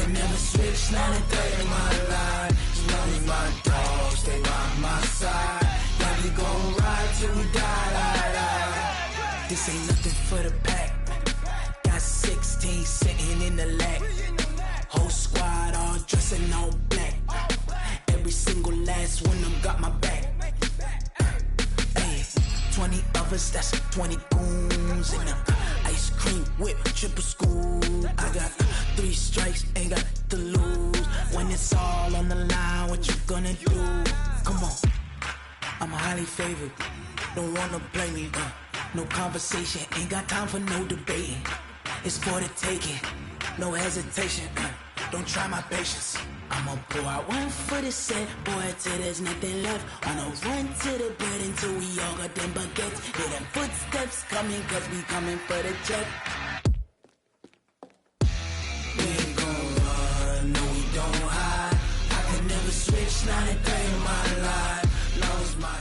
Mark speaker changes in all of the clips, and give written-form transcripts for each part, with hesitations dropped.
Speaker 1: can never switch 93 in my life. As long as my dogs stay by my side. Yeah, we gon' ride till we die. This ain't nothing for the pack. Got 16 sitting in the lag. Whole squad all dressing all black. Every single last one of them got my back. Hey, 20 of us, that's 20 goons in the ice cream whip, triple scoop. I got 3 strikes, ain't got to lose. When it's all on the line, what you gonna do? Come on, I'm highly favored. Don't wanna play me, no conversation, ain't got time for no debating. It's for the taking, no hesitation. Don't try my patience. I'ma pour out one for the set, boy, till there's nothing left. I'ma run to the bread until we all got them baguettes. Hear them footsteps coming, cause we coming for the check. We ain't gon' run, no we don't hide. I could never switch 93 in my life. Long as my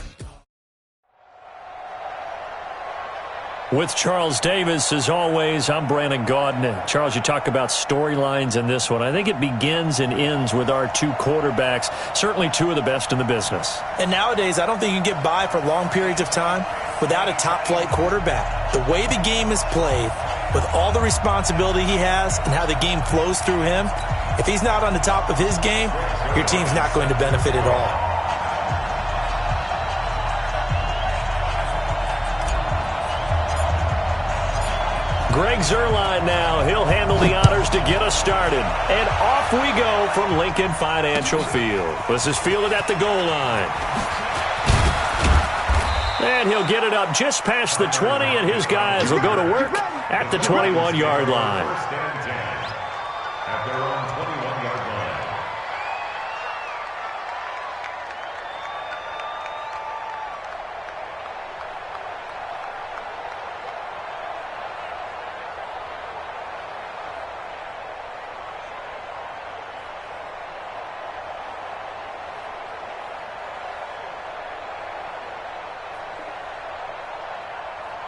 Speaker 2: With Charles Davis, as always, I'm Brandon Gaudin. Charles, you talk about storylines in this one. I think it begins and ends with our 2 quarterbacks, certainly 2 of the best in the business.
Speaker 3: And nowadays, I don't think you can get by for long periods of time without a top-flight quarterback. The way the game is played, with all the responsibility he has and how the game flows through him, if he's not on the top of his game, your team's not going to benefit at all.
Speaker 2: Greg Zuerlein now. He'll handle the honors to get us started. And off we go from Lincoln Financial Field. This is fielded at the goal line. And he'll get it up just past the 20, and his guys will go to work at the 21-yard line.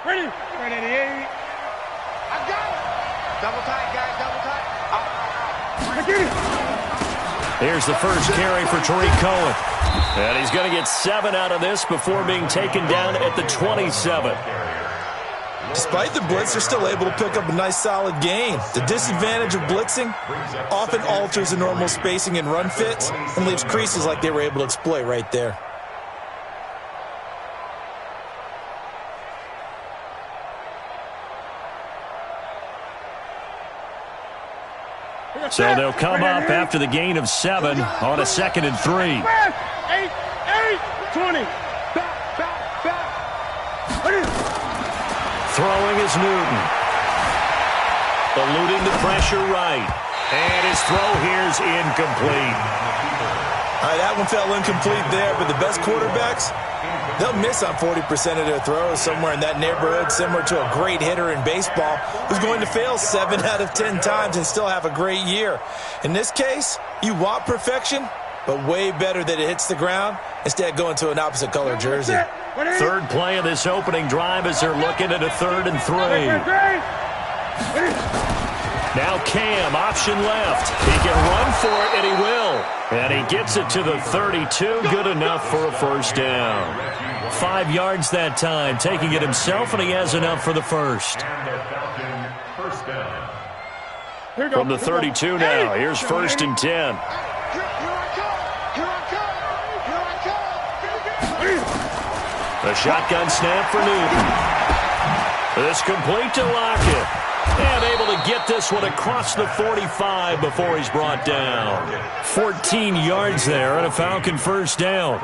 Speaker 4: Ready, 88. I got it. Double tight, guys, double tight. Get it.
Speaker 2: Here's the first carry for Tariq Cohen. And he's going to get 7 out of this before being taken down at the 27.
Speaker 3: Despite the blitz, they're still able to pick up a nice solid gain. The disadvantage of blitzing often alters the normal spacing and run fits and leaves creases like they were able to exploit right there.
Speaker 2: So they'll come up after the gain of 7 on a 2nd and 3.
Speaker 4: 8, 20.
Speaker 2: Throwing is Newton. Eluding the pressure right. And his throw here's incomplete.
Speaker 3: All right, that one fell incomplete there, but the best quarterbacks, they'll miss on 40% of their throws, somewhere in that neighborhood, similar to a great hitter in baseball who's going to fail 7 out of 10 times and still have a great year. In this case, you want perfection, but way better that it hits the ground instead going to an opposite color jersey.
Speaker 2: Third play of this opening drive as they're looking at a 3rd and 3. Now Cam, option left. He can run for it, and he will. And he gets it to the 32. Good enough for a first down. 5 yards that time, taking it himself, and he has enough for the first. From the 32 now, here's 1st and 10. A shotgun snap for Newton. This complete to Lockett. And able to get this one across the 45 before he's brought down. 14 yards there and a Falcon first down.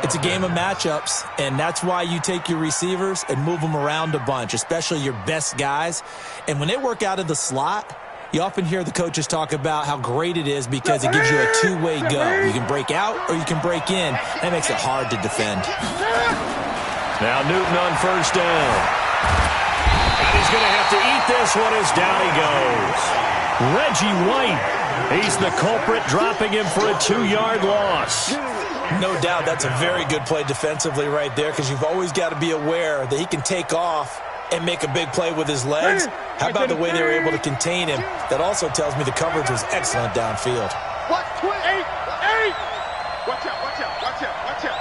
Speaker 3: It's a game of matchups, and that's why you take your receivers and move them around a bunch, especially your best guys. And when they work out of the slot, you often hear the coaches talk about how great it is because it gives you a two-way go. You can break out or you can break in. That makes it hard to defend.
Speaker 2: Now Newton on first down. And he's going to have to eat this one as down he goes. Reggie White, he's the culprit, dropping him for a 2-yard loss.
Speaker 3: No doubt that's a very good play defensively right there because you've always got to be aware that he can take off and make a big play with his legs. How about the way they were able to contain him? That also tells me the coverage was excellent downfield.
Speaker 4: What? 8. Watch out, watch out, watch out, watch out.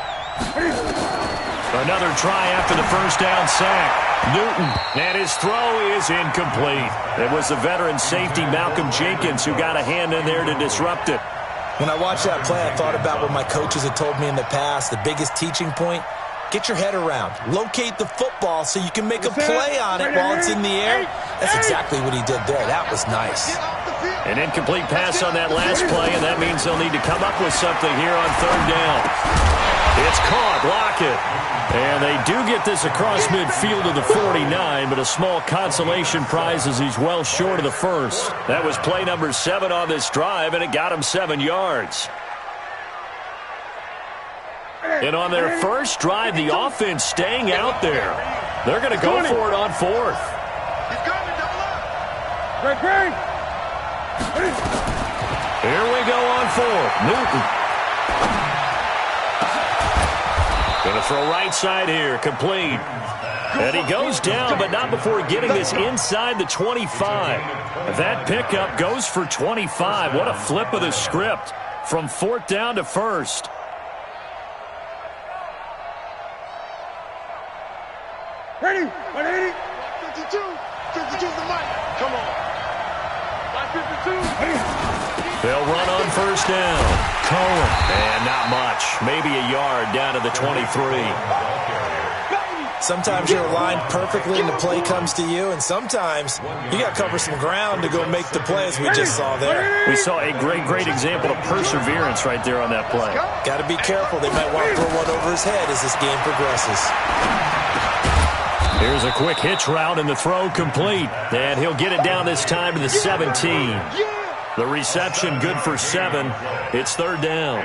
Speaker 2: Another try after the first down sack. Newton, and his throw is incomplete. It was the veteran safety Malcolm Jenkins who got a hand in there to disrupt it.
Speaker 3: When I watched that play, I thought about what my coaches had told me in the past. The biggest teaching point, get your head around. Locate the football so you can make a play on it while it's in the air. That's exactly what he did there. That was nice.
Speaker 2: An incomplete pass on that last play, and that means they'll need to come up with something here on third down. It's caught. Lockett. And they do get this across midfield to the 49, but a small consolation prize as he's well short of the first. That was play number 7 on this drive, and it got him 7 yards. And on their first drive, the offense staying out there. They're going to go for it on 4th.
Speaker 4: He's coming, double up.
Speaker 5: Great.
Speaker 2: Here we go on 4th. Newton. Going to throw right side here. Complete. And he goes down, but not before getting this inside the 25. That pickup goes for 25. What a flip of the script from 4th down to 1st.
Speaker 5: Ready? 180.
Speaker 4: 52. 52's the mic. Come on. 152.
Speaker 2: They'll run on first down. Cohen. And not much. Maybe a yard down to the 23.
Speaker 3: Sometimes you're aligned perfectly and the play comes to you, and sometimes you got to cover some ground to go make the play, as we just saw there.
Speaker 2: We saw a great example of perseverance right there on that play.
Speaker 3: Got to be careful. They might want to throw one over his head as this game progresses.
Speaker 2: Here's a quick hitch route, and the throw complete. And he'll get it down this time to the 17. The reception good for 7. It's third down.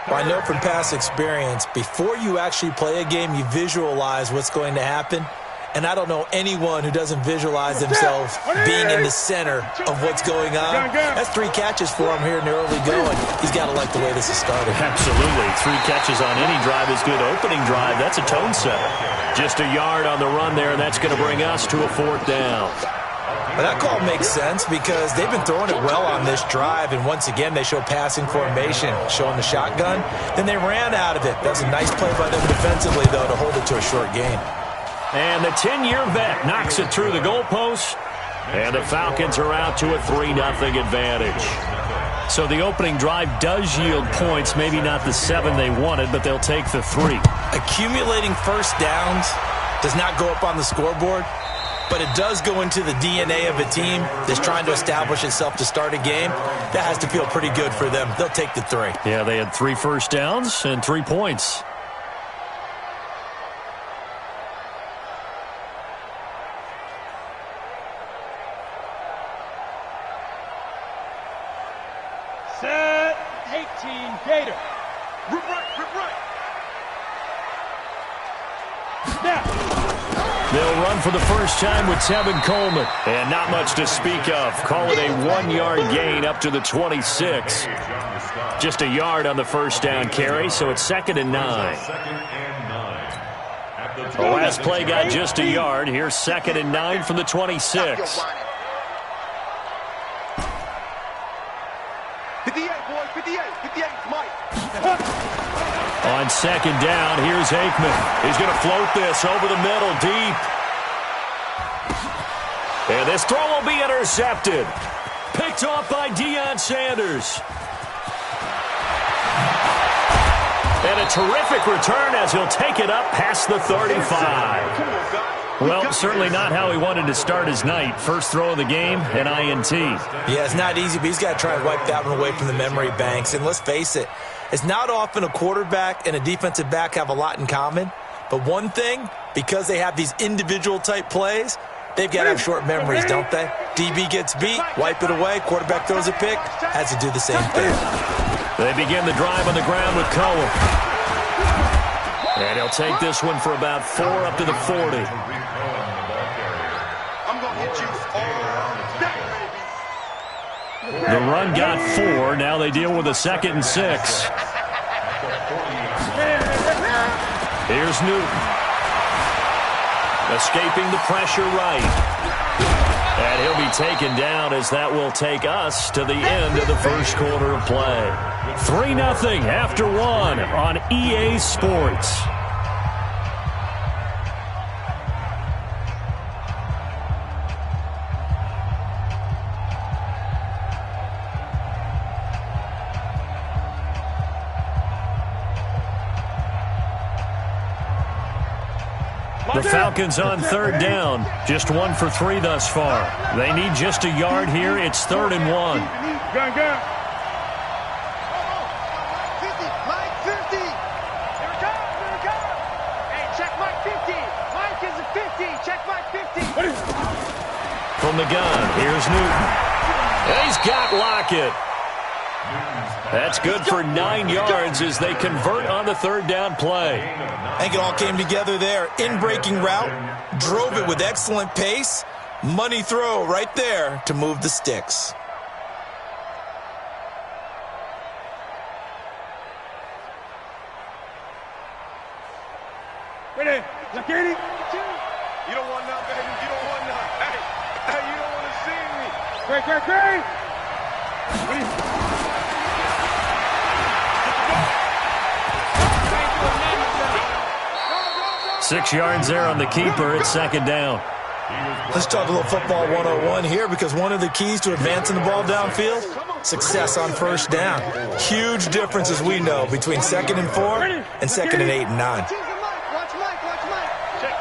Speaker 3: Well, I know from past experience, before you actually play a game, you visualize what's going to happen. And I don't know anyone who doesn't visualize themselves being in the center of what's going on. That's 3 catches for him here in the early going. He's got to like the way this is started.
Speaker 2: Absolutely. 3 catches on any drive is good. Opening drive, that's a tone setter. Just a yard on the run there, and that's going to bring us to a 4th down.
Speaker 3: But that call makes sense because they've been throwing it well on this drive, and once again they show passing formation, showing the shotgun. Then they ran out of it. That's a nice play by them defensively, though, to hold it to a short gain.
Speaker 2: And the 10-year vet knocks it through the goalpost, and the Falcons are out to a 3-0 advantage. So the opening drive does yield points, maybe not the 7 they wanted, but they'll take the 3.
Speaker 3: Accumulating first downs does not go up on the scoreboard, but it does go into the DNA of a team that's trying to establish itself to start a game. That has to feel pretty good for them. They'll take the 3.
Speaker 2: Yeah, they had 3 first downs and 3 points.
Speaker 5: Set. 18. Gator.
Speaker 4: Rip right.
Speaker 5: Snap.
Speaker 2: They'll run for the first time with Tevin Coleman. And not much to speak of. Call it a 1-yard gain up to the 26. Just a yard on the first down carry, so it's 2nd and 9. The last play got just a yard. Here's 2nd and 9 from the 26.
Speaker 4: 58, boys. 58. 58's Mike.
Speaker 2: On 2nd down, here's Aikman. He's going to float this over the middle, deep. And this throw will be intercepted. Picked off by Deion Sanders. And a terrific return as he'll take it up past the 35. Well, certainly not how he wanted to start his night. First throw of the game, an INT.
Speaker 3: Yeah, it's not easy, but he's got to try and wipe that one away from the memory banks. And let's face it, it's not often a quarterback and a defensive back have a lot in common. But one thing, because they have these individual type plays, they've got to have short memories, don't they? DB gets beat, wipe it away, quarterback throws a pick, has to do the same thing.
Speaker 2: They begin the drive on the ground with Cohen. And he'll take this one for about 4 up to the 40.
Speaker 4: I'm going to hit you all day, baby.
Speaker 2: The run got 4. Now they deal with a 2nd and 6. Here's Newton. Escaping the pressure right. And he'll be taken down as that will take us to the end of the first quarter of play. 3-0 after 1 on EA Sports. The Falcons on third down, just 1 for 3 thus far. They need just a yard here. It's 3rd and 1.
Speaker 5: Gun.
Speaker 4: Mike 50. Here it comes. Hey, check Mike 50. Mike is a 50. Check Mike 50.
Speaker 2: From the gun, here's Newton. He's got Lockett. That's good for 9 yards as they convert on the third down play.
Speaker 3: I think it all came together there. In-breaking route, drove it with excellent pace. Money throw right there to move the sticks.
Speaker 5: Ready? Lakini.
Speaker 4: You don't want none, baby. You don't want none. Hey, you don't want to see me.
Speaker 5: Great.
Speaker 2: 6 yards there on the keeper. It's 2nd down.
Speaker 3: Let's talk a little football 101 here, because one of the keys to advancing the ball downfield, success on first down. Huge difference, as we know, between 2nd and 4 and 2nd and 8 and 9.
Speaker 4: Watch Mike. Check.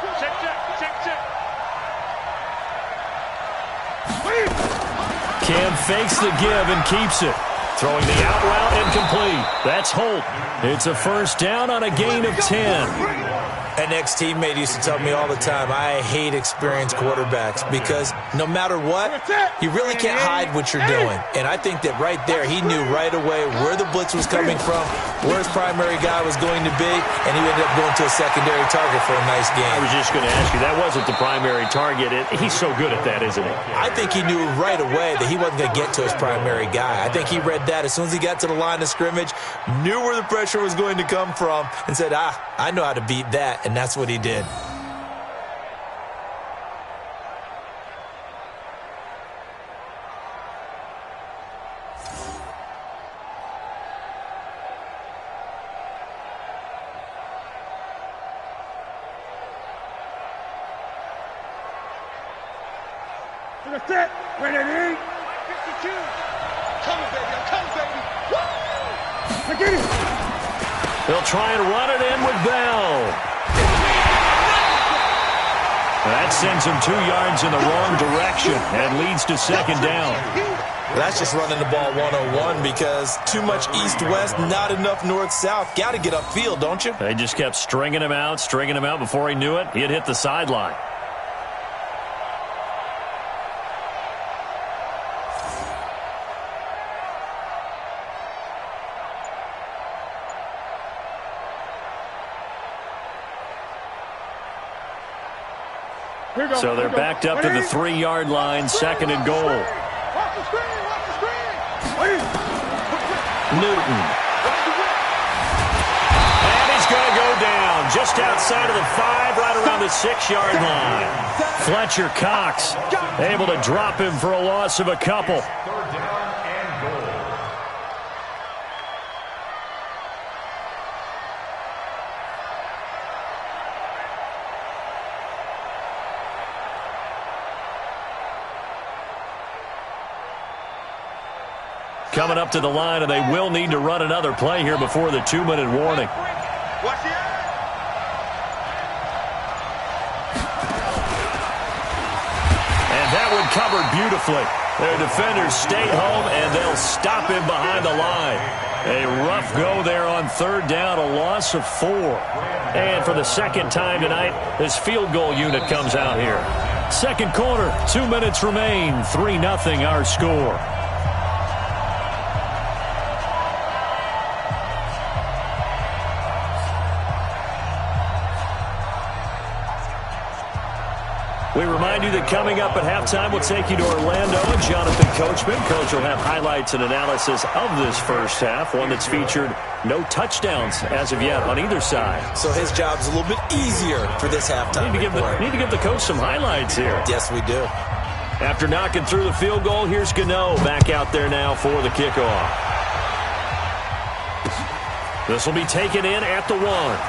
Speaker 2: Cam fakes the give and keeps it. Throwing the out route incomplete. That's Holt. It's a first down on a gain of 10.
Speaker 3: An ex-teammate used to tell me all the time, I hate experienced quarterbacks, because no matter what, you really can't hide what you're doing. And I think that right there, he knew right away where the blitz was coming from, where his primary guy was going to be, and he ended up going to a secondary target for a nice game.
Speaker 2: I was just going to ask you, that wasn't the primary target. He's so good at that, isn't he?
Speaker 3: I think he knew right away that he wasn't going to get to his primary guy. I think he read that as soon as he got to the line of scrimmage, knew where the pressure was going to come from, and said, I know how to beat that. And that's what he did.
Speaker 5: Set. Ready?
Speaker 4: 52. Coming, baby. Woo!
Speaker 5: Lakini.
Speaker 2: They'll try and run it in with Bell. That sends him 2 yards in the wrong direction and leads to 2nd down.
Speaker 3: That's just running the ball 101, because too much east-west, not enough north-south. Got to get upfield, don't you?
Speaker 2: They just kept stringing him out. Before he knew it, he had hit the sideline. So they're backed up to the 3-yard line, 2nd and goal.
Speaker 4: Watch the screen.
Speaker 2: Newton. And he's going to go down just outside of the 5, right around the 6-yard line. Fletcher Cox able to drop him for a loss of a couple. Coming up to the line, and they will need to run another play here before the 2-minute warning.
Speaker 4: Watch the eye.
Speaker 2: And that one covered beautifully. Their defenders stay home, and they'll stop him behind the line. A rough go there on 3rd down, a loss of 4. And for the 2nd time tonight, this field goal unit comes out here. 2nd quarter, 2 minutes remain, 3-0 our score. We remind you that coming up at halftime, we'll take you to Orlando and Jonathan Coachman. Coach will have highlights and analysis of this first half, one that's featured no touchdowns as of yet on either side.
Speaker 3: So his job's a little bit easier for this halftime.
Speaker 2: Need to give the coach some highlights here.
Speaker 3: Yes, we do.
Speaker 2: After knocking through the field goal, here's Gano back out there now for the kickoff. This will be taken in at the 1.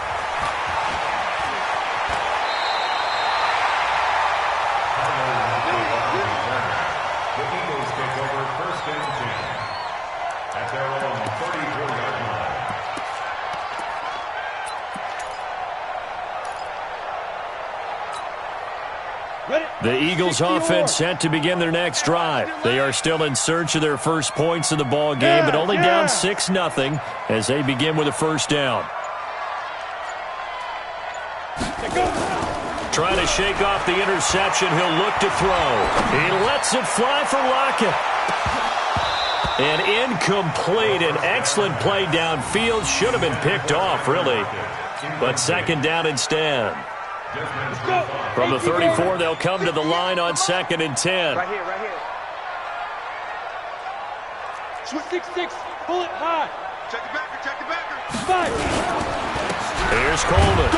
Speaker 2: The Eagles offense set to begin their next drive. They are still in search of their first points of the ball game, but only down 6-0 as they begin with a first down. Trying to shake off the interception. He'll look to throw. He lets it fly for Lockett. An incomplete, an excellent play downfield. Should have been picked off, really. But second down instead. From the 34, they'll come to the line on 2nd and 10.
Speaker 4: Right here, right here.
Speaker 5: Switch 6-6. Pull it high.
Speaker 4: Check the backer, check the backer.
Speaker 5: 5.
Speaker 2: Here's Coleman.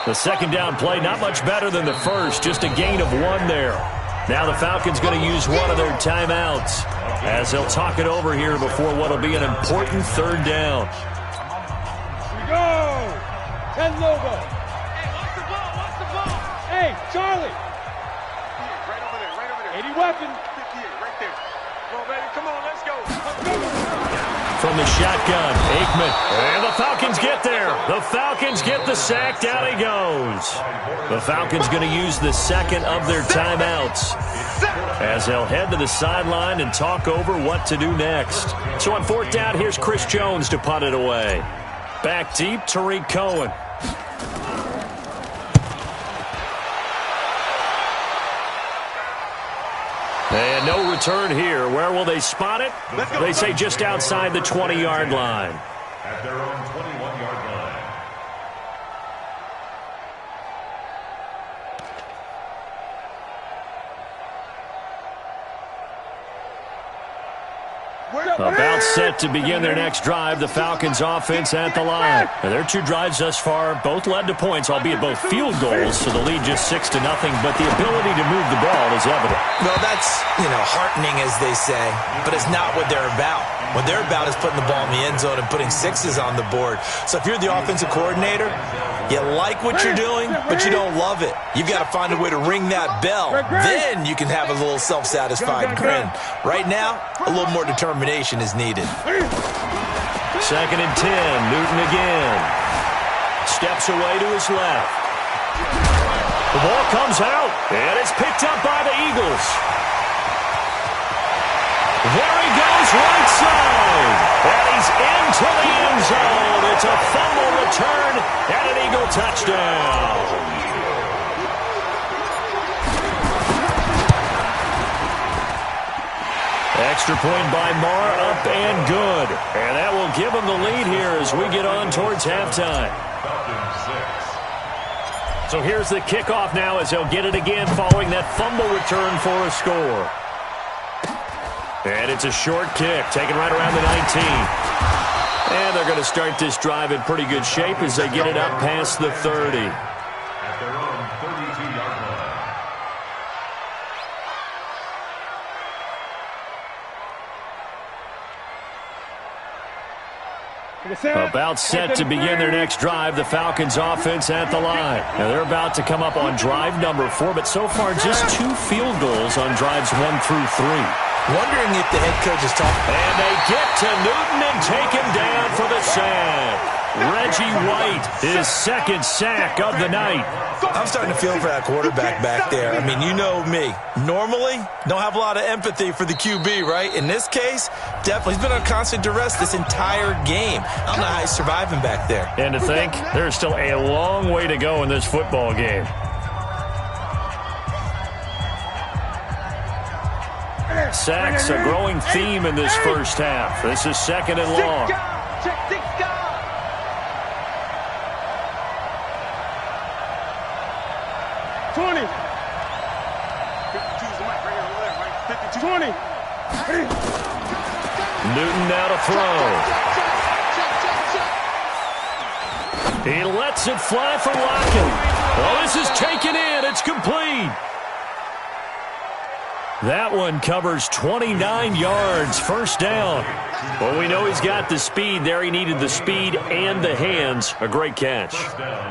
Speaker 2: The second down play, not much better than the first, just a gain of 1 there. Now the Falcons going to use one of their timeouts as they'll talk it over here before what will be an important third down.
Speaker 5: Here we go. 10 logo.
Speaker 4: Hey, watch the ball, watch the ball.
Speaker 5: Hey, Charlie.
Speaker 4: Right over there, right over there.
Speaker 5: 80 weapon.
Speaker 4: 58, right there. Come on, baby, come on, let's go.
Speaker 2: From the shotgun, Aikman. And the Falcons get there. The Falcons get the sack. Down he goes. The Falcons going to use the second of their timeouts as they'll head to the sideline and talk over what to do next. So on 4th down, here's Chris Jones to punt it away. Back deep, Tariq Cohen. And no return here. Where will they spot it? They say just outside the 20-yard line.
Speaker 6: At their own 21-yard line.
Speaker 2: About set to begin their next drive, the Falcons offense at the line. Now, their 2 drives thus far both led to points, albeit both field goals, so the lead just 6-0, but the ability to move the ball is evident.
Speaker 3: Well, that's, heartening, as they say, but it's not what they're about. What they're about is putting the ball in the end zone and putting 6s on the board. So if you're the offensive coordinator, you like what you're doing, but you don't love it. You've got to find a way to ring that bell. Then you can have a little self-satisfied grin. Right now, a little more determination is needed.
Speaker 2: 2nd and 10, Newton again. Steps away to his left. The ball comes out, and it's picked up by the Eagles. There he goes, right side. And he's into the end zone. It's a fumble return and an Eagle touchdown. Extra point by Marr, up and good. And that will give him the lead here as we get on towards halftime. So here's the kickoff now as they'll get it again following that fumble return for a score. And it's a short kick, taken right around the 19. And they're going to start this drive in pretty good shape as they get it up past the 30.
Speaker 6: At their own 32-yard line.
Speaker 2: About set to begin their next drive, the Falcons offense at the line. Now they're about to come up on drive number 4, but so far just 2 field goals on drives 1 through 3.
Speaker 3: Wondering if the head coach is talking.
Speaker 2: And they get to Newton and take him down for the sack. Reggie White, his 2nd sack of the night.
Speaker 3: I'm starting to feel for that quarterback back there. I mean, you know me. Normally, don't have a lot of empathy for the QB, right? In this case, definitely. He's been on constant duress this entire game. I don't know how he's surviving back there.
Speaker 2: And to think, there's still a long way to go in this football game. Sacks, a growing theme in this first half. This is 2nd and long.
Speaker 4: Check 6 guys.
Speaker 5: 20. 20.
Speaker 2: Newton now to throw. He lets it fly for Lockett. Oh, this is taken in. It's complete. That one covers 29 yards, first down. Well, we know he's got the speed there. He needed the speed and the hands. A great catch.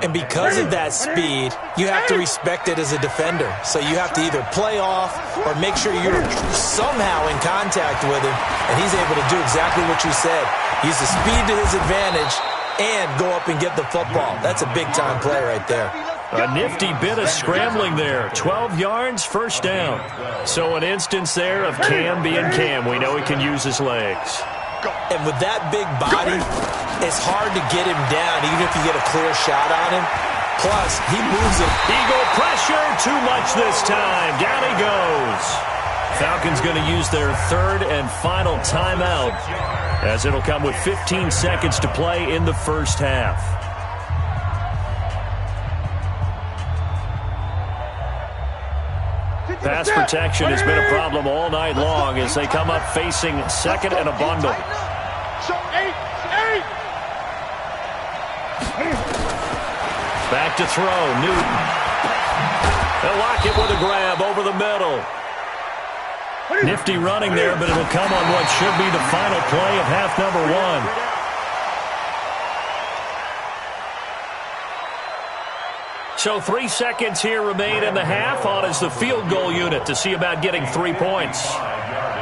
Speaker 3: And because of that speed, you have to respect it as a defender. So you have to either play off or make sure you're somehow in contact with him. And he's able to do exactly what you said. Use the speed to his advantage and go up and get the football. That's a big-time play right there.
Speaker 2: A nifty bit of scrambling there. 12 yards, first down. So an instance there of Cam being Cam. We know he can use his legs.
Speaker 3: And with that big body, it's hard to get him down, even if you get a clear shot on him. Plus, he moves it.
Speaker 2: Eagle pressure, too much this time. Down he goes. Falcons going to use their third and final timeout, as it'll come with 15 seconds to play in the first half. Pass protection has been a problem all night long as they come up facing second and a bundle. Back to throw, Newton. They'll lock it with a grab over the middle. Nifty running there, but it'll come on what should be the final play of half number one. So 3 seconds here remain in the half. On is the field goal unit to see about getting 3 points.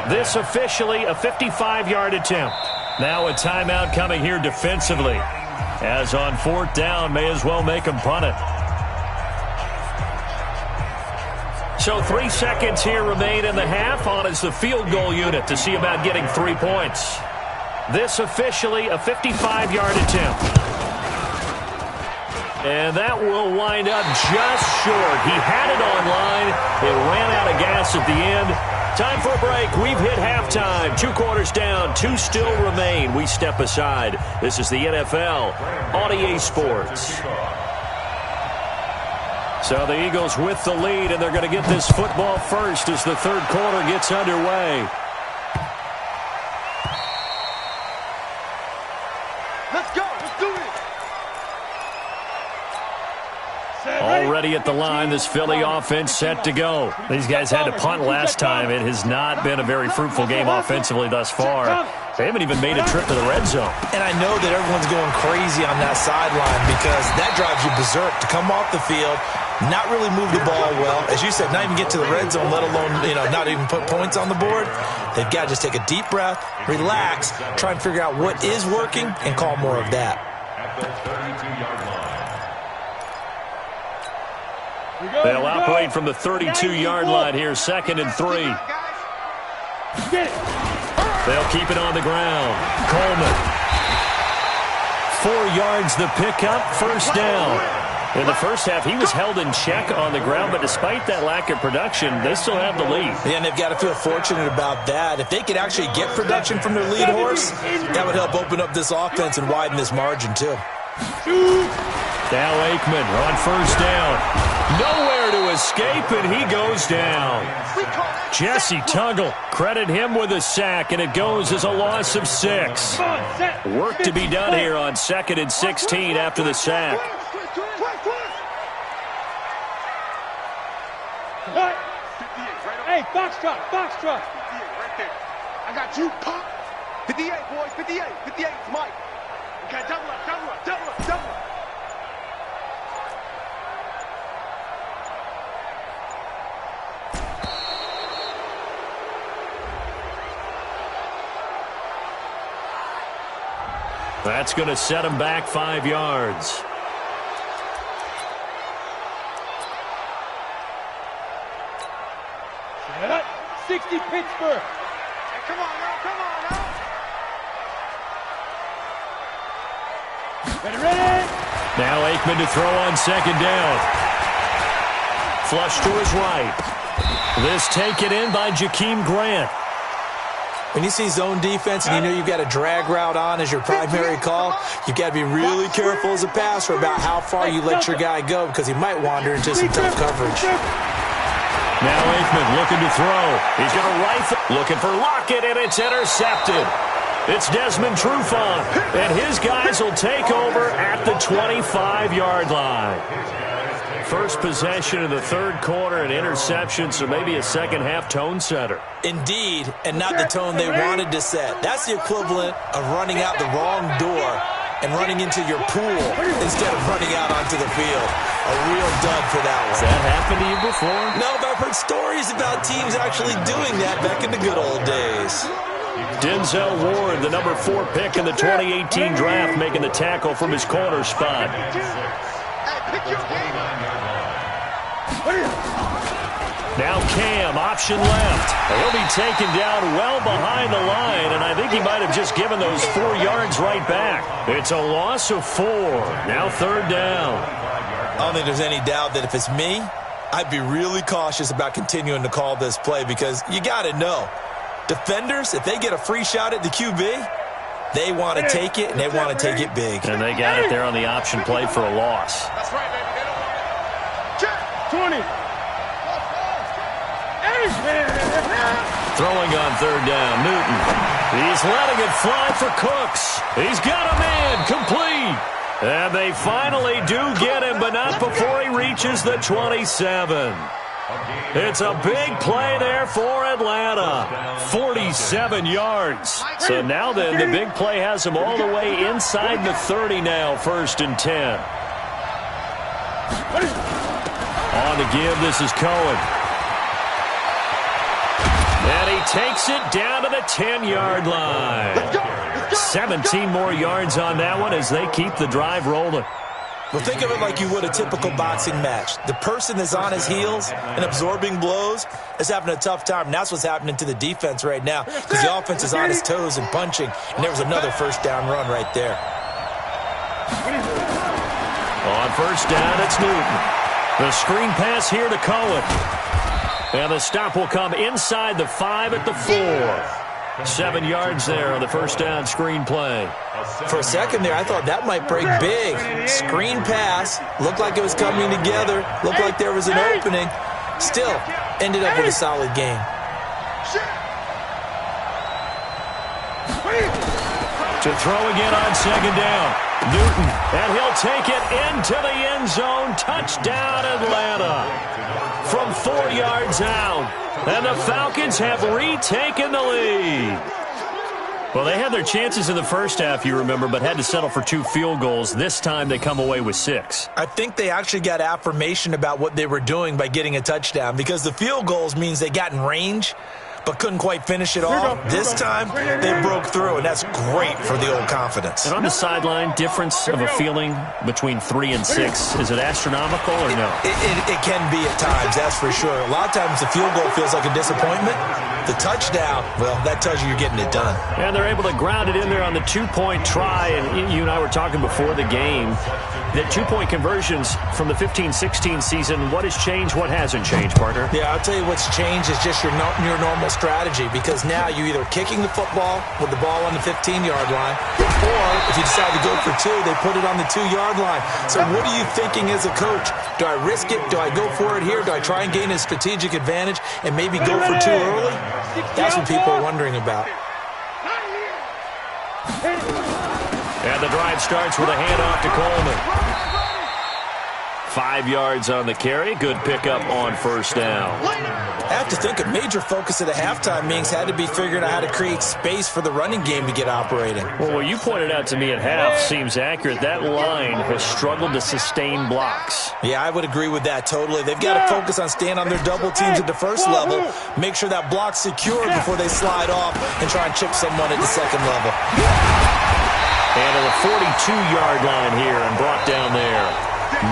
Speaker 2: This officially a 55-yard attempt. Now a timeout coming here defensively. As on fourth down, may as well make them punt it. So 3 seconds here remain in the half. On is the field goal unit to see about getting 3 points. This officially a 55-yard attempt. And that will wind up just short. He had it on line. It ran out of gas at the end. Time for a break. We've hit halftime. 2 quarters down. 2 still remain. We step aside. This is the NFL on EA Sports. So the Eagles with the lead, and they're going to get this football first as the third quarter gets underway.
Speaker 4: Let's go. Let's do it.
Speaker 2: Already at the line, this Philly offense set to go. These guys had to punt last time. It has not been a very fruitful game offensively thus far. They haven't even made a trip to the red zone. And
Speaker 3: I know that everyone's going crazy on that sideline because that drives you berserk to come off the field, not really move the ball well. As you said, not even get to the red zone, let alone, not even put points on the board. They've got to just take a deep breath, relax, try and figure out what is working, and call more of that.
Speaker 6: At the 32-yard line.
Speaker 2: They'll operate from the 32-yard line here, 2nd and 3. They'll keep it on the ground. Coleman. 4 yards the pickup, first down. In the first half, he was held in check on the ground, but despite that lack of production, they still have the lead.
Speaker 3: Yeah, and they've got to feel fortunate about that. If they could actually get production from their lead horse, that would help open up this offense and widen this margin, too.
Speaker 2: Now Aikman on first down. Nowhere to escape, and he goes down. Jesse Tuggle, credit him with a sack, and it goes as a loss of 6. Work to be done here on 2nd and 16 after the sack.
Speaker 5: Hey, box truck, box truck.
Speaker 4: Right there. I got you, pop. 58, boys, 58. 58 is Mike. Okay, double up, double up, double up, double up.
Speaker 2: That's going to set him back 5 yards.
Speaker 5: Set up. 60 Pittsburgh.
Speaker 4: Hey, come on now, come on now.
Speaker 5: Ready?
Speaker 2: Now Aikman to throw on 2nd down. Flush to his right. This taken in by Jakeem Grant.
Speaker 3: When you see zone defense and you know you've got a drag route on as your primary call, you've got to be really careful as a passer about how far you let your guy go because he might wander into some tough coverage.
Speaker 2: Now Aikman looking to throw. He's going to rifle. Looking for Lockett, and it's intercepted. It's Desmond Trufant, and his guys will take over at the 25-yard line. First possession of the third quarter, an interception, so maybe a second-half tone setter.
Speaker 3: Indeed, and not the tone they wanted to set. That's the equivalent of running out the wrong door and running into your pool instead of running out onto the field. A real dud for that one.
Speaker 2: Has that happened to you before?
Speaker 3: No, but I've heard stories about teams actually doing that back in the good old days.
Speaker 2: Denzel Ward, the number 4 pick in the 2018 draft, making the tackle from his corner spot. Now Cam, option left. He'll be taken down well behind the line, and I think he might have just given those 4 yards right back. It's a loss of 4. Now third down.
Speaker 3: I don't think there's any doubt that if it's me, I'd be really cautious about continuing to call this play because you got to know, defenders, if they get a free shot at the QB, they want to take it, and they want to take it big.
Speaker 2: And they got it there on the option play for a loss.
Speaker 4: That's right, baby. Get
Speaker 5: 20.
Speaker 2: Throwing on third down, Newton. He's letting it fly for Cooks. He's got a man, complete. And they finally do get him, but not before he reaches the 27. It's a big play there for Atlanta. 47 yards. So now then, the big play has him all the way inside the 30 now, 1st and 10. On to give, this is Cohen. And he takes it down to the 10-yard line. 17 more yards on that one as they keep the drive rolling.
Speaker 3: Well, think of it like you would a typical boxing match. The person that's on his heels and absorbing blows is having a tough time. And that's what's happening to the defense right now because the offense is on his toes and punching. And there was another first down run right there.
Speaker 2: On first down, it's Newton. The screen pass here to Cohen. And the stop will come inside the 5 at the 4. 7 yards there on the first down screen play.
Speaker 3: For a second there, I thought that might break big. Screen pass. Looked like it was coming together. Looked like there was an opening. Still, ended up with a solid game.
Speaker 2: To throw again on second down. Newton, and he'll take it into the end zone. Touchdown, Atlanta. From 4 yards out. And the Falcons have retaken the lead. Well, they had their chances in the first half, you remember, but had to settle for 2 field goals. This time they come away with 6.
Speaker 3: I think they actually got affirmation about what they were doing by getting a touchdown because the field goals means they got in range but couldn't quite finish it off. This time, they broke through, and that's great for the old confidence.
Speaker 2: And on the sideline, difference of a feeling between 3 and 6, is it astronomical or no?
Speaker 3: It can be at times, that's for sure. A lot of times the field goal feels like a disappointment. The touchdown, well, that tells you you're getting it done.
Speaker 2: And they're able to ground it in there on the 2-point try. And you and I were talking before the game that 2-point conversions from the 15-16 season, what has changed, what hasn't changed, partner?
Speaker 3: Yeah, I'll tell you what's changed is just your normal strategy because now you're either kicking the football with the ball on the 15-yard line or if you decide to go for 2, they put it on the 2-yard line. So what are you thinking as a coach? Do I risk it? Do I go for it here? Do I try and gain a strategic advantage and maybe go for 2 early? That's what people are wondering about.
Speaker 2: And the drive starts with a handoff to Coleman. 5 yards on the carry. Good pickup on first down.
Speaker 3: I have to think a major focus of the halftime meetings had to be figuring out how to create space for the running game to get operating.
Speaker 2: Well, what you pointed out to me at half seems accurate. That line has struggled to sustain blocks.
Speaker 3: Yeah, I would agree with that totally. They've got to focus on staying on their double teams at the first level, make sure that block's secure before they slide off and try and chip someone at the second level.
Speaker 2: And at the 42-yard line here and brought down there.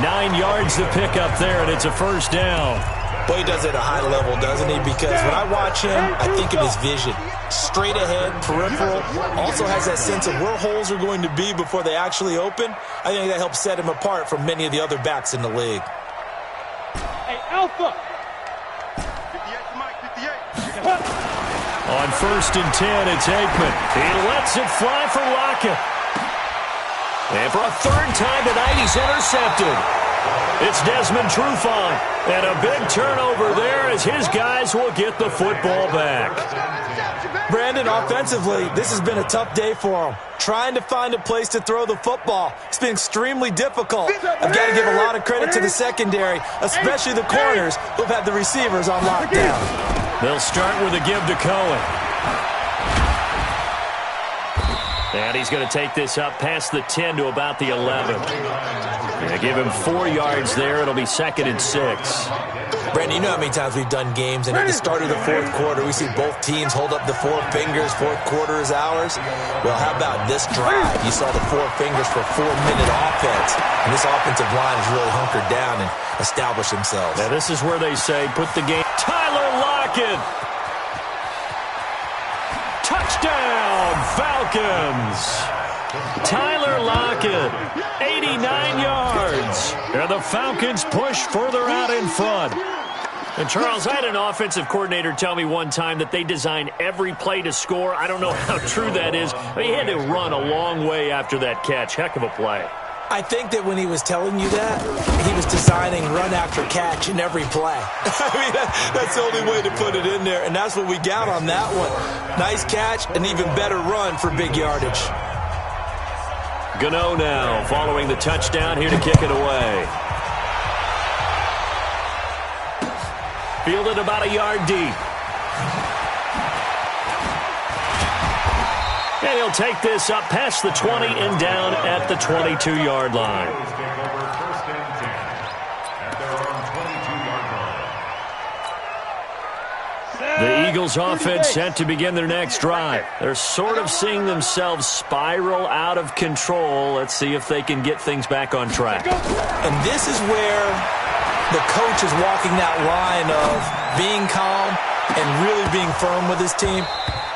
Speaker 2: 9 yards to pick up there, and it's a first down.
Speaker 3: Boy, he does it at a high level, doesn't he? Because when I watch him, I think of his vision. Straight ahead, peripheral. Also has that sense of where holes are going to be before they actually open. I think that helps set him apart from many of the other backs in the league.
Speaker 5: Hey, Alpha.
Speaker 4: 58, Mike, 58.
Speaker 2: On 1st and 10, it's Aikman. He lets it fly for Lockett. And for a 3rd time tonight, he's intercepted. It's Desmond Trufant. And a big turnover there as his guys will get the football back.
Speaker 3: Brandon, offensively, this has been a tough day for him. Trying to find a place to throw the football. It's been extremely difficult. I've got to give a lot of credit to the secondary, especially the corners who've had the receivers on lockdown.
Speaker 2: They'll start with a give to Cohen. And he's going to take this up past the 10 to about the 11. They give him 4 yards there. It'll be 2nd and 6.
Speaker 3: Brandon, you know how many times we've done games, and at the start of the fourth quarter, we see both teams hold up the 4 fingers, fourth quarter is ours. Well, how about this drive? You saw the 4 fingers for 4-minute offense, and this offensive line has really hunkered down and established themselves.
Speaker 2: Now, this is where they say, put the game. Tyler Lockett. Touchdown, Falcons. Tyler Lockett, 89 yards. And the Falcons push further out in front. And, Charles, I had an offensive coordinator tell me one time that they design every play to score. I don't know how true that is. But he had to run a long way after that catch. Heck of a play.
Speaker 3: I think that when he was telling you that, he was designing run after catch in every play. I mean, that's the only way to put it in there, and that's what we got on that one. Nice catch, an even better run for big yardage.
Speaker 2: Gano now following the touchdown here to kick it away. Fielded about a yard deep. And he'll take this up past the 20 and down at the 22-yard line. The Eagles offense set to begin their next drive. They're sort of seeing themselves spiral out of control. Let's see if they can get things back on track.
Speaker 3: And this is where the coach is walking that line of being calm and really being firm with his team.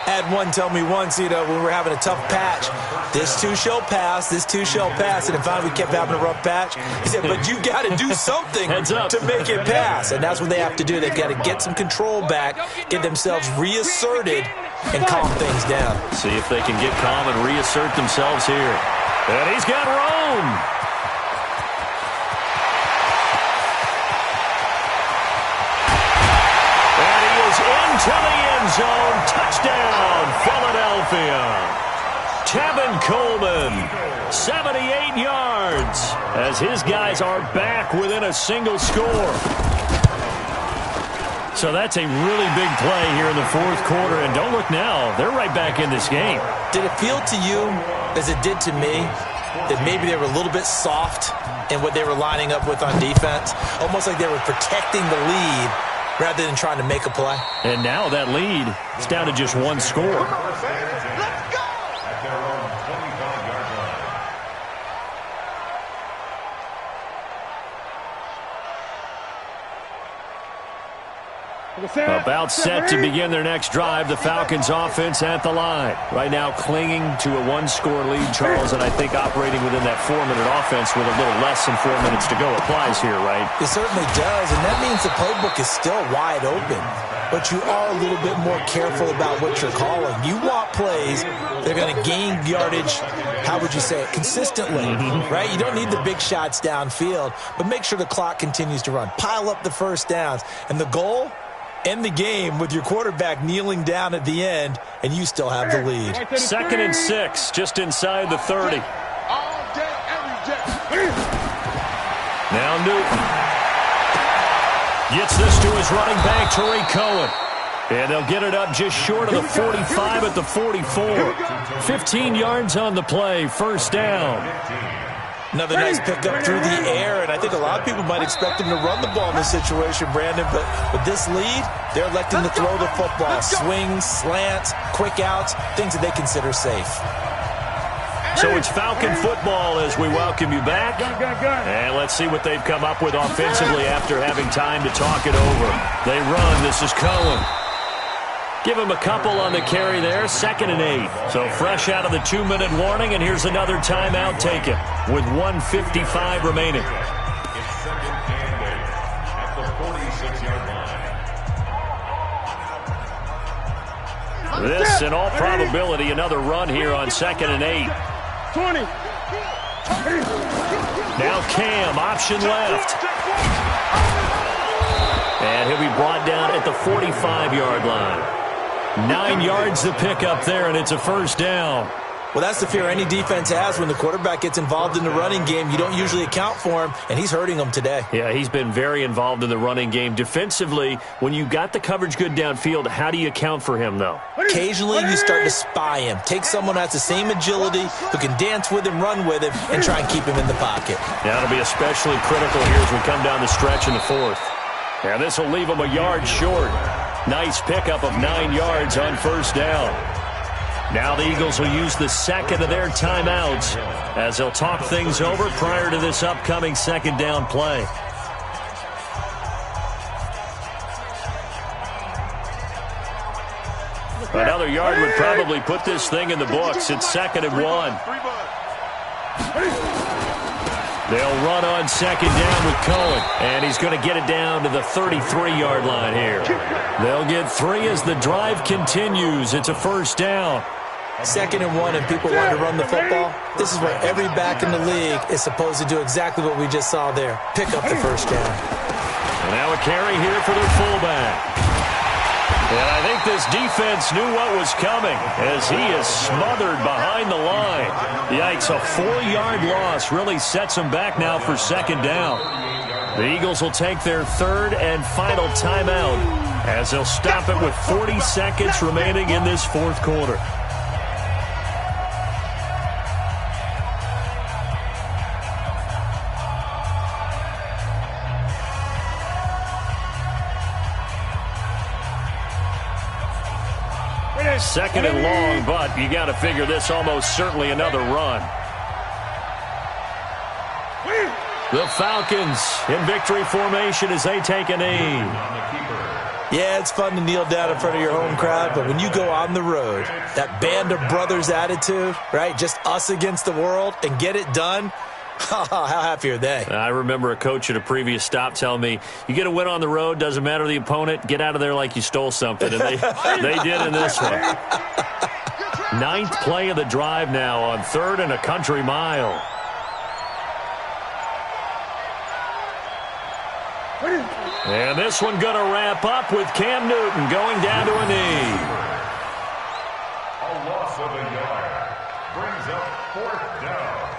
Speaker 3: I had one tell me once, when we were having a tough patch, this too shall pass, this too shall pass. And finally we kept having a rough patch. He said, but you got to do something to make it pass. And that's what they have to do. They've got to get some control back, get themselves reasserted, and calm things down.
Speaker 2: See if they can get calm and reassert themselves here. And he's got Rome. Into the end zone. Touchdown, Philadelphia. Tevin Coleman, 78 yards, as his guys are back within a single score. So that's a really big play here in the fourth quarter. And don't look now, they're right back in this game.
Speaker 3: Did it feel to you, as it did to me, that maybe they were a little bit soft in what they were lining up with on defense? Almost like they were protecting the lead rather than trying to make a play.
Speaker 2: And now that lead is down to just one score.
Speaker 4: Let's go!
Speaker 2: About set to begin their next drive, the Falcons offense at the line. Right now clinging to a one-score lead, Charles, and I think operating within that 4-minute offense with a little less than 4 minutes to go applies here, right?
Speaker 3: It certainly does, and that means the playbook is still wide open. But you are a little bit more careful about what you're calling. You want plays that are going to gain yardage, how would you say it, consistently, right? You don't need the big shots downfield, but make sure the clock continues to run. Pile up the first downs. And the goal? End the game with your quarterback kneeling down at the end, and you still have the lead.
Speaker 2: 2nd and 6, just inside the 30.
Speaker 4: All day, every day.
Speaker 2: Now Newton gets this to his running back, Tariq Cohen. And they'll get it up just short of the 45 at the 44. 15 yards on the play, first down.
Speaker 3: Another nice pickup through the air, and I think a lot of people might expect him to run the ball in this situation, Brandon, but with this lead, they're electing to throw the football. Swings, slants, quick outs, things that they consider safe.
Speaker 2: So it's Falcon football as we welcome you back. And let's see what they've come up with offensively after having time to talk it over. They run. This is Cohen. Give him a couple on the carry there, 2nd and 8. So fresh out of the 2-minute warning, and here's another timeout taken with 1:55 remaining. This, in all probability, another run here on 2nd and 8.
Speaker 5: 20.
Speaker 2: Now Cam, option left. And he'll be brought down at the 45-yard line. 9 yards to pick up there, and it's a first down.
Speaker 3: Well, that's the fear any defense has when the quarterback gets involved in the running game. You don't usually account for him, and he's hurting them today.
Speaker 2: Yeah, he's been very involved in the running game. Defensively, when you got the coverage good downfield, how do you account for him, though?
Speaker 3: Occasionally, you start to spy him. Take someone who has the same agility, who can dance with him, run with him, and try and keep him in the pocket.
Speaker 2: That'll be especially critical here as we come down the stretch in the fourth. And this will leave him a yard short. Nice pickup of 9 yards on first down. Now the Eagles will use the second of their timeouts as they'll talk things over prior to this upcoming second down play. Another yard would probably put this thing in the books. It's 2nd and 1. They'll run on second down with Cohen, and he's going to get it down to the 33-yard line here. They'll get 3 as the drive continues. It's a first down.
Speaker 3: 2nd and 1, and people want to run the football. This is where every back in the league is supposed to do exactly what we just saw there. Pick up the first down.
Speaker 2: And now a carry here for their fullback. And I think this defense knew what was coming as he is smothered behind the line. Yikes, a 4-yard loss really sets them back now for second down. The Eagles will take their third and final timeout as they'll stop it with 40 seconds remaining in this fourth quarter. Second and long, but you got to figure this almost certainly another run. The Falcons in victory formation as they take a knee.
Speaker 3: Yeah, it's fun to kneel down in front of your home crowd, but when you go on the road, that band of brothers attitude, right, just us against the world, and get it done, how happy are they?
Speaker 2: I remember a coach at a previous stop telling me, you get a win on the road, doesn't matter the opponent, get out of there like you stole something. And they did in this one. 9th play of the drive now on 3rd and a country mile. And this one going to wrap up with Cam Newton going down to a knee.
Speaker 6: A loss of a yard brings up 4th down.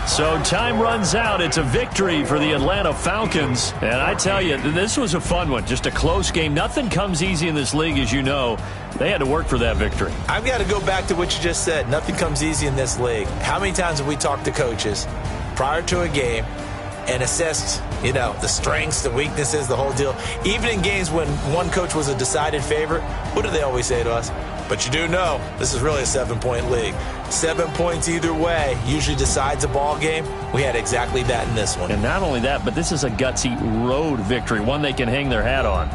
Speaker 2: So time runs out. It's a victory for the Atlanta Falcons. And I tell you, this was a fun one. Just a close game. Nothing comes easy in this league, as you know. They had to work for that victory.
Speaker 3: I've got to go back to what you just said. Nothing comes easy in this league. How many times have we talked to coaches prior to a game and assessed, the strengths, the weaknesses, the whole deal? Even in games when one coach was a decided favorite, what do they always say to us? But you do know this is really a 7-point league. 7 points either way usually decides a ball game. We had exactly that in this one.
Speaker 2: And not only that, but this is a gutsy road victory, one they can hang their hat on.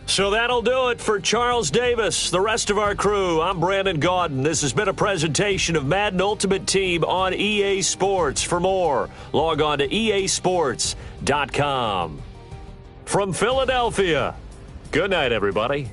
Speaker 2: So that'll do it for Charles Davis, the rest of our crew. I'm Brandon Gaudin. This has been a presentation of Madden Ultimate Team on EA Sports. For more, log on to easports.com. From Philadelphia, good night, everybody.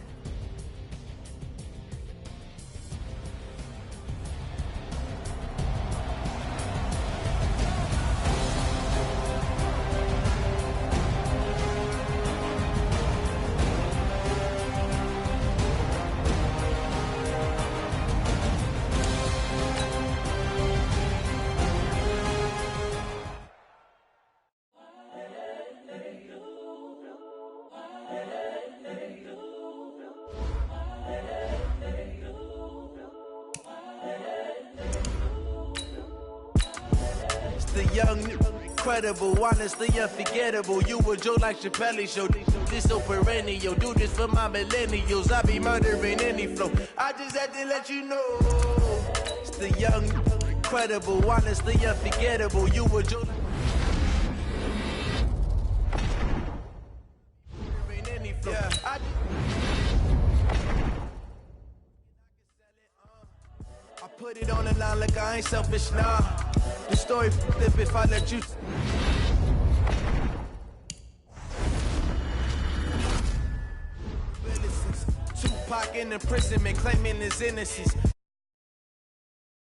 Speaker 7: The young, incredible, honestly unforgettable. You a Joe like Chappelle show. This so perennial. Do this for my millennials. I be murdering any flow. I just had to let you know. It's the young, incredible, honestly unforgettable. You a Joe like any flow. I put Put it on the line like I ain't selfish, nah. The story flip if I let you. Tupac in imprisonment, claiming his innocence.